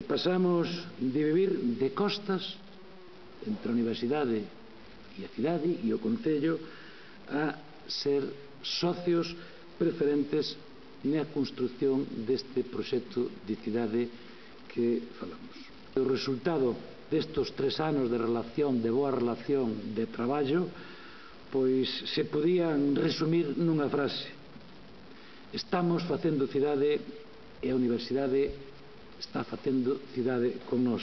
Pasamos de vivir de costas entre a universidade e a cidade e o concello a ser socios preferentes na construción deste proxecto de cidade que falamos. O resultado destes 3 anos de relación, de boa relación, de traballo, pois se podían resumir nunha frase: estamos facendo cidade e a universidade está facendo cidade con nós.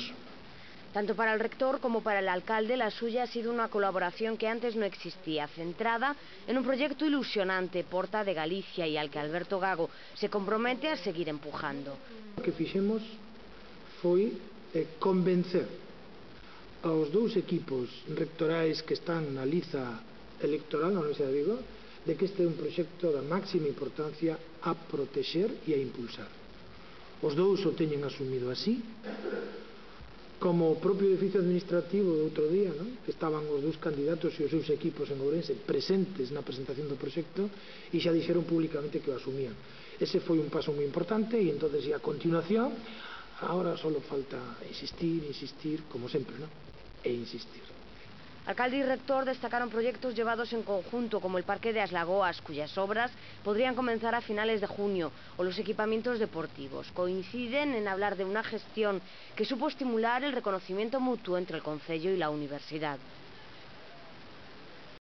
Tanto para el rector como para el alcalde, la suya ha sido una colaboración que antes no existía, centrada en un proyecto ilusionante, Porta de Galicia, y al que Alberto Gago se compromete a seguir empujando. O que fixemos foi convencer aos 2 equipos rectorais que están na liza electoral na Universidade de Vigo de que este é un proxecto da máxima importancia a protexer e a impulsar. Os 2 o teñen asumido así, como o propio edificio administrativo do outro día, non? Que estaban os 2 candidatos e os seus equipos en Ourense presentes na presentación do proxecto e xa dixeron públicamente que o asumían. Ese foi un paso moi importante e entonces a continuación ahora só falta insistir, como sempre, ¿no? E insistir. Alcalde y rector destacaron proyectos llevados en conjunto, como el Parque de As Lagoas, cuyas obras podrían comenzar a finales de junio, o los equipamientos deportivos. Coinciden en hablar de una gestión que supo estimular el reconocimiento mutuo entre el concello y la universidad.